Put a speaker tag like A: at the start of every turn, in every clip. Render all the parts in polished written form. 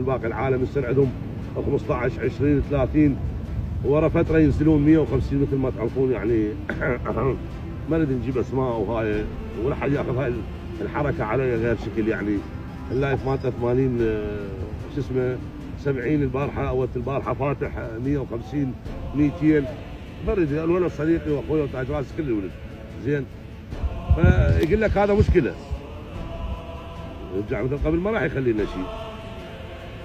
A: باقي العالم يصير عندهم 15 20 30، ورا فتره ينزلون 150 مثل ما تعرفون يعني. ما نريد نجيب اسماء وهاي، ولا حد ياخذ هاي الحركه على غير شكل يعني. اللايف مالته 80 شو اسمه 70 البارحه، اول البارحه فاتح 150 200. برد الولد صديقي واخوي وتاج راس كل الولد زين، فيقول لك هذا مشكله. رجع مثل قبل ما راح يخلي لنا شيء،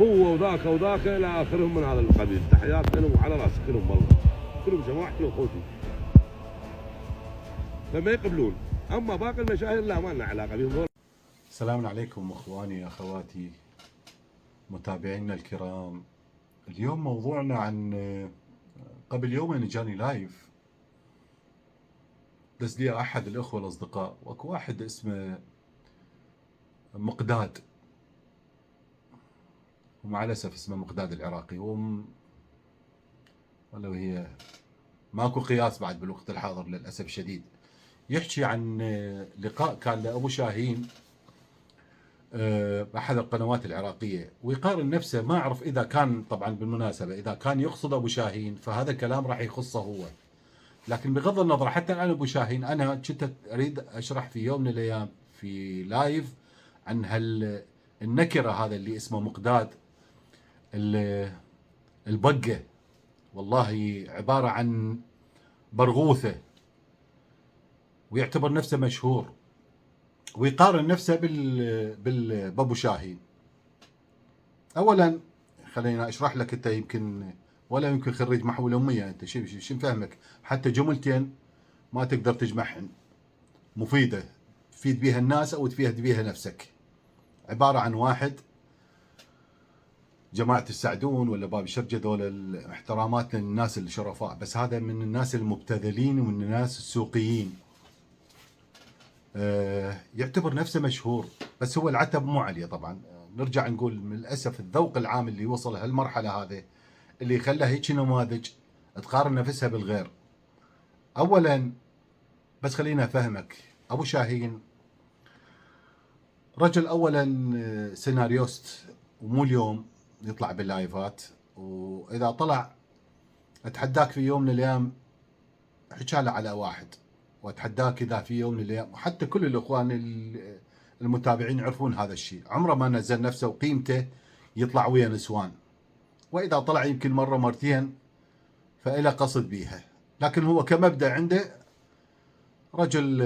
A: هو وذاك وذاك الى اخرهم من هذا القبيل. تحيات لهم وعلى راسي كلهم والله، كلهم جماعتي واخوتي، فما يقبلون. اما باقي المشاهير لا، ما لنا علاقه بهم.
B: السلام عليكم اخواني اخواتي متابعينا الكرام. اليوم موضوعنا عن قبل يومين جاني لايف دز لي احد الاخوه الاصدقاء، واكو واحد اسمه مقداد، ومع الاسف اسمه مقداد العراقي، ولو هي ماكو قياس بعد بالوقت الحاضر للاسف الشديد. يحكي عن لقاء كان لابو شاهين احد القنوات العراقيه، ويقارن نفسه. ما اعرف اذا كان، طبعا بالمناسبه اذا كان يقصد ابو شاهين فهذا الكلام راح يخصه هو، لكن بغض النظر حتى عن ابو شاهين، انا كنت اريد اشرح في يوم من الايام في لايف عن النكره هذا اللي اسمه مقداد البقه. والله عباره عن برغوثه، ويعتبر نفسه مشهور، ويقارن نفسه بابو شاهين. اولا خلينا اشرح لك، انت يمكن ولا يمكن خريج محو اميه، انت شو فهمك؟ حتى جملتين ما تقدر تجمعهن مفيده تفيد بيها الناس او تفيد بيها نفسك. عباره عن واحد، جماعه السعدون ولا باب شرجه، دول احترامات للناس الشرفاء، بس هذا من الناس المبتذلين ومن الناس السوقيين. يعتبر نفسه مشهور، بس هو العتب مو عليه طبعا. نرجع نقول من الاسف الذوق العام اللي وصل هالمرحله هذه اللي خلى هيك نماذج تقارن نفسها بالغير. اولا بس خلينا افهمك، ابو شاهين رجل اولا سيناريوست، ومو اليوم يطلع باللايفات، واذا طلع اتحداك في يوم من الايام حكاله على واحد، واتحداك اذا في يوم من الايام، وحتى كل الاخوان المتابعين يعرفون هذا الشيء، عمره ما نزل نفسه وقيمته يطلع ويا نسوان، واذا طلع يمكن مره مرتين فإله قصد بيها. لكن هو كمبدأ عنده رجل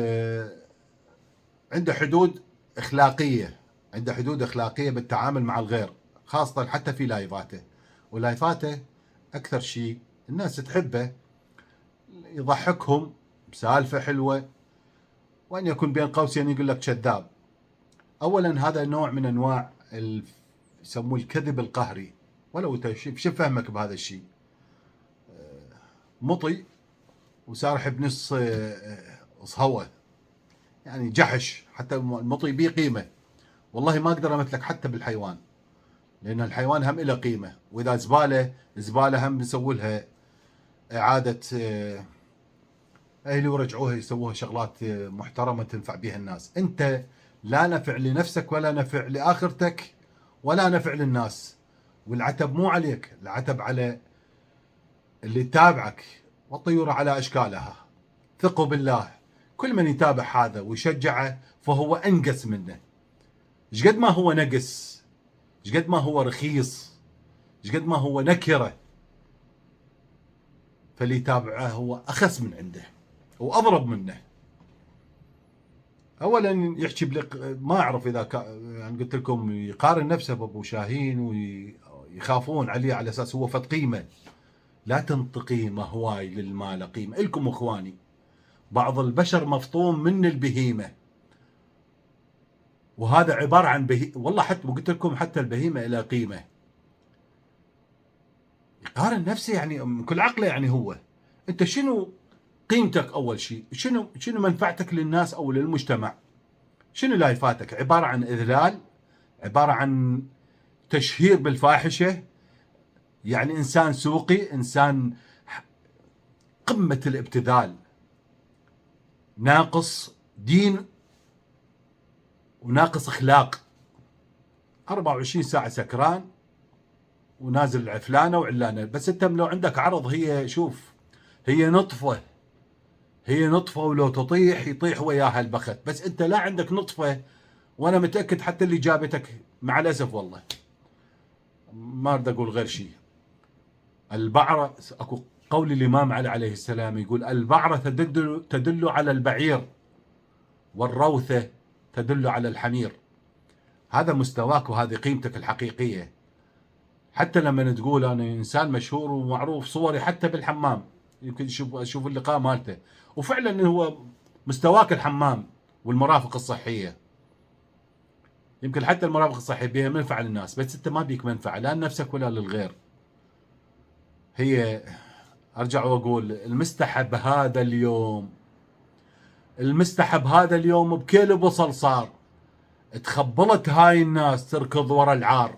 B: عنده حدود اخلاقيه، عنده حدود اخلاقيه بالتعامل مع الغير، خاصه حتى في لايفاته. ولايفاته اكثر شيء الناس تحبه، يضحكهم بسالفه حلوه، وان يكون بين قوسين يقول لك كذاب. اولا هذا نوع من انواع يسموه الكذب القهري، ولو انت شو فهمك بهذا الشيء؟ مطي وسارح بنص صهوه، يعني جحش. حتى المطي بيه قيمه، والله ما اقدر امثلك حتى بالحيوان، لان الحيوان هم له قيمه، واذا زباله هم نسوي لها اعاده اهلي ورجعوها يسووها شغلات محترمه تنفع بها الناس. انت لا نفع لنفسك ولا نفع لاخرتك ولا نفع للناس، والعتب مو عليك، العتب على اللي يتابعك، والطيور على اشكالها. ثقوا بالله، كل من يتابع هذا ويشجعه فهو انقص منه. ايش قد ما هو نقص، ايش قد ما هو رخيص، ايش قد ما هو نكره، فاللي يتابعه هو اخس من عنده واضرب منه. اولا يحكي ما اعرف اذا يعني قلت لكم يقارن نفسه بابو شاهين ويخافون عليه على اساس هو فد قيمه. لا تنطقي ما هواي للمال قيمه. الكم اخواني، بعض البشر مفطوم من البهيمه، وهذا عباره عن والله حتى قلت لكم حتى البهيمه لها قيمه. يقارن نفسه يعني من كل عقله، يعني هو انت شنو قيمتك؟ اول شيء شنو منفعتك للناس او للمجتمع؟ شنو لايفاتك؟ عباره عن اذلال، عباره عن تشهير بالفاحشه، يعني انسان سوقي، انسان قمه الابتذال، ناقص دين وناقص اخلاق، 24 ساعه سكران ونازل فلانه وعلانه. بس انت لو عندك عرض، هي شوف، هي نطفه، هي نطفه، ولو تطيح يطيح وياها البخت. بس انت لا عندك نطفه، وانا متاكد حتى اللي جابتك مع الاسف والله ما اريد اقول غير شيء. البعرة، اكو قول الامام علي عليه السلام يقول: البعرة تدل على البعير، والروثة تدل على الحمير. هذا مستواك وهذه قيمتك الحقيقية. حتى لما تقول انا انسان مشهور ومعروف، صوري حتى بالحمام، يمكن اشوف اللقاء مالته، وفعلا هو مستواك الحمام والمرافق الصحية. يمكن حتى المرافق الصحية بها منفعة للناس، بس انت ما بيك منفعة لا لنفسك ولا للغير. هي ارجع واقول المستحب هذا اليوم، المستحب هذا اليوم بكيل بصل صار تخبلت هاي الناس تركض ورا العار،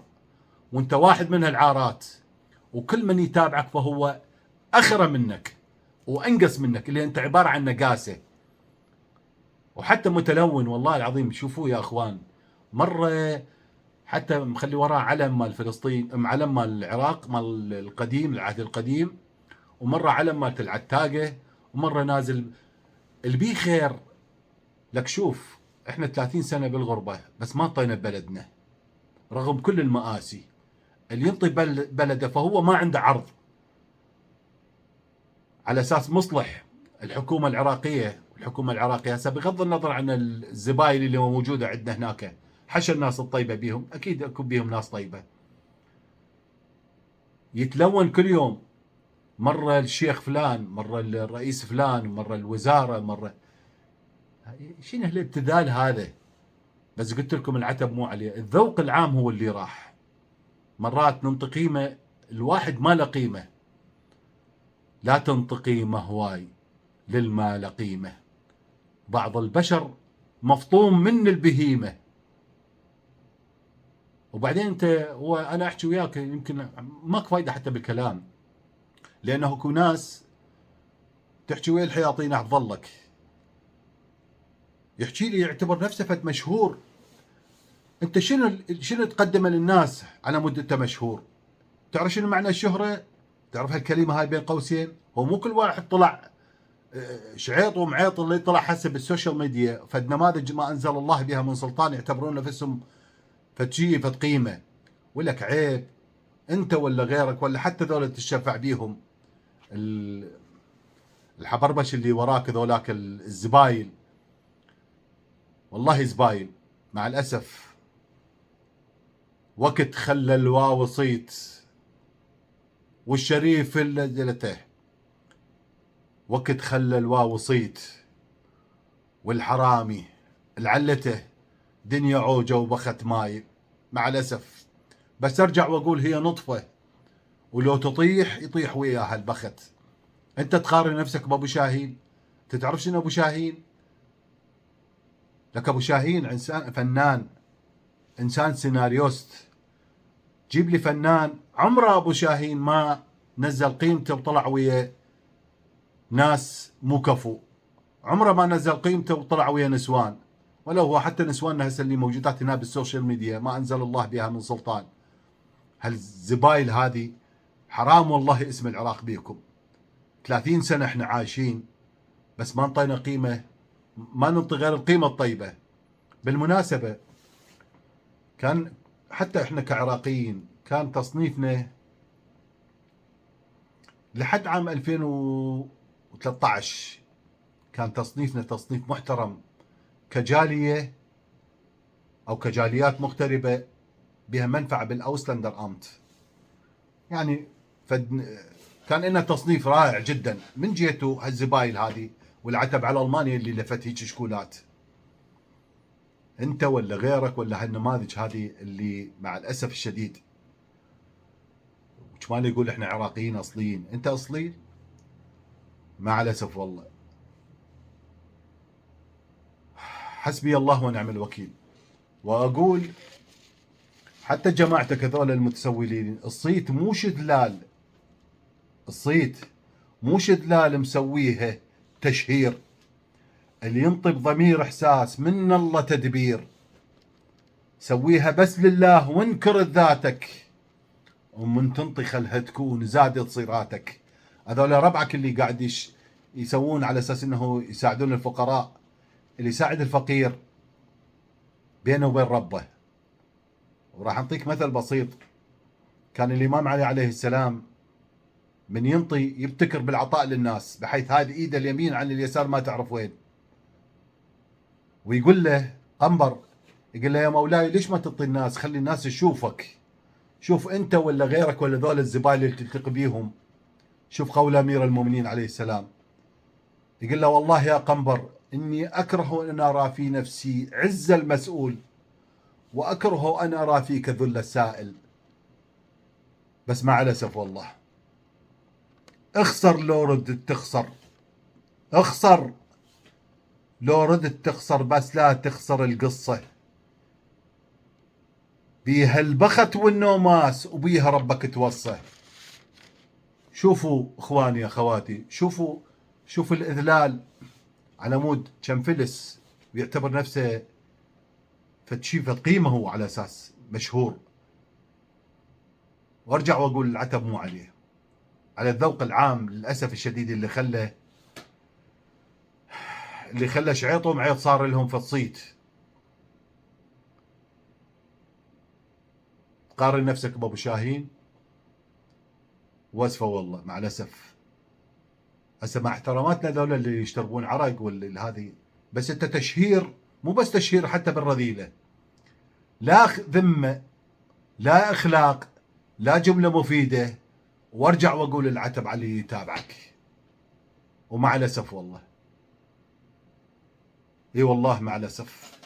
B: وانت واحد من هالعارات، وكل من يتابعك فهو اخره منك وانقص منك، اللي انت عباره عن نقاسه. وحتى متلون والله العظيم، شوفوه يا اخوان، مره حتى مخلي وراه علم مال فلسطين، علم مال العراق مال القديم، العهد القديم، ومره علم مالت العتاقه، ومره نازل البي خير. لك شوف، احنا 30 سنه بالغربه بس ما انطينا بلدنا رغم كل المآسي. اللي ينطي بلده فهو ما عنده عرض، على اساس مصلح الحكومه العراقيه. والحكومه العراقيه هسه بغض النظر عن الزباين اللي موجوده عندنا هناك، حشى الناس الطيبه بيهم، اكيد اكو بيهم ناس طيبه، يتلون كل يوم، مره الشيخ فلان، مره الرئيس فلان، مره الوزاره، مره. شنو هالابتذال هذا؟ بس قلت لكم العتب مو عليه، الذوق العام هو اللي راح. مرات ننطي قيمه الواحد ما له قيمه. لا تنطي قيمه هواي للما له قيمه، بعض البشر مفطوم من البهيمه. وبعدين انت، هو انا احكي وياك يمكن ماك فايده حتى بالكلام، لانه اكو ناس تحكي ويا الحياطين افضلك، يحكي لي يعتبر نفسه فد مشهور. انت شنو تقدمه للناس على مود انت مشهور؟ تعرف شنو معنى الشهره؟ تعرف هالكلمه هاي بين قوسين؟ هو مو كل واحد طلع شعيط ومعيط اللي طلع حسب السوشيال ميديا فد نماذج ما انزل الله بها من سلطان يعتبرون نفسهم فد شيء فد قيمه. ولك عيب انت ولا غيرك ولا حتى ذولا تشفع بيهم، الحبربش اللي وراك ذولاك الزبايل، والله زبايل مع الاسف. وقت خلى الواو صيت والشريف اللي جلته، وقت خلى الواو صيت والحرامي العلته، دنيا عوجه وبخت ماي مع الاسف. بس ارجع واقول هي نطفه، ولو تطيح يطيح وياها البخت. انت تقارن نفسك بابو شاهين؟ تعرف شنو ابو شاهين؟ لك ابو شاهين انسان فنان، انسان سيناريوست. جيب لي فنان عمره ابو شاهين ما نزل قيمته وطلع ويا ناس مو كفو، عمره ما نزل قيمته وطلع ويا نسوان، ولو هو حتى نسواننا هسه اللي موجودات هنا بالسوشيال ميديا ما انزل الله بها من سلطان. هالزبايل هذه حرام والله اسم العراق بيكم. 30 سنه احنا عايشين بس ما انطينا قيمه، ما ننطي غير القيمه الطيبه. بالمناسبه كان حتى احنا كعراقيين كان تصنيفنا لحد عام 2013 كان تصنيفنا تصنيف محترم كجاليه او كجاليات مغتربه بها منفعه بالاوسلندر امت، يعني كان لنا تصنيف رائع جدا من جهته هالزبايل هذه والعتب على المانيا اللي لفت هيك شكولات. انت ولا غيرك ولا هالنماذج هذه اللي مع الاسف الشديد كمان يقول احنا عراقيين اصليين. انت اصلي مع الاسف والله. حسبي الله ونعم الوكيل. واقول حتى جماعتك هذول المتسولين، الصيت مو شذلال، الصيت مو شذلال مسويها تشهير، اللي ينطي بضمير احساس من الله تدبير، سويها بس لله وانكر ذاتك، ومن تنطي خلها تكون زادت صيراتك. هذول ربعك اللي قاعد يسوون على اساس انه يساعدون الفقراء. اللي يساعد الفقير بينه وبين ربه. وراح انطيك مثل بسيط. كان الامام علي عليه السلام من ينطي يبتكر بالعطاء للناس، بحيث هذه ايده اليمين عن اليسار ما تعرف وين. ويقول له قنبر، يقول له يا مولاي ليش ما تعطي الناس؟ خلي الناس تشوفك، شوف انت ولا غيرك ولا ذول الزباين اللي تلتقي بيهم. شوف قول امير المؤمنين عليه السلام، يقول له والله يا قنبر اني اكره ان ارى في نفسي عز المسؤول، واكره ان ارى فيك ذل السائل. بس مع الاسف والله اخسر لو ردت تخسر، اخسر لو ردت تخسر، بس لا تخسر القصة. بيها البخت والنوماس وبيها ربك توصى. شوفوا اخواني اخواتي، شوفوا الاذلال على مود كم فلس ويعتبر نفسه فتشي قيمه هو على اساس مشهور. وارجع واقول العتب مو عليه، على الذوق العام للاسف الشديد اللي خلى شعيطهم عيط صار لهم في الصيت. قارن نفسك بابو شاهين واسفه والله مع الاسف. هسه مع احتراماتنا ذولا اللي يشتربون عرق واللي هذه، بس انت تشهير مو بس تشهير حتى بالرذيله. لا ذمه، لا اخلاق، لا جمله مفيده. وارجع واقول العتب على اللي يتابعك. ومع الاسف والله، اي والله مع الاسف.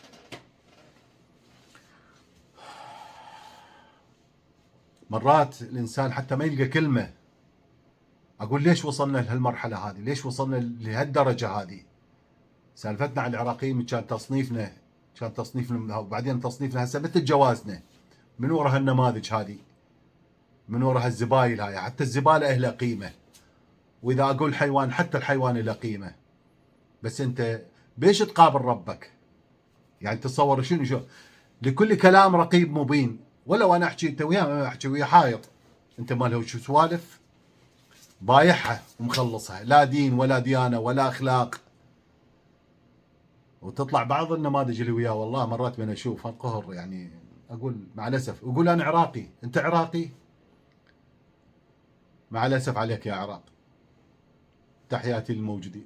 B: مرات الانسان حتى ما يلقى كلمه. اقول ليش وصلنا لهالمرحله هذه؟ ليش وصلنا لهالدرجه هذه؟ سالفتنا عن العراقيين كان تصنيفنا وبعدين تصنيفنا هسه مثل جوازنا. من وراء هالنماذج هذه، من وراء هالزبايل هاي، حتى الزباله لها قيمه. واذا اقول حيوان، حتى الحيوان له قيمه. بس انت بيش تقابل ربك؟ يعني تصور شو لكل كلام رقيب مبين. ولو انا احكي انت وياه، احكي ويا حائط، انت ماله شو سوالف بايعها ومخلصها، لا دين ولا ديانه ولا اخلاق. وتطلع بعض النماذج اللي وياه والله مرات من اشوف القهر، يعني اقول مع الاسف، اقول انا عراقي، انت عراقي؟ مع الاسف عليك يا عراق. تحياتي للموجودين.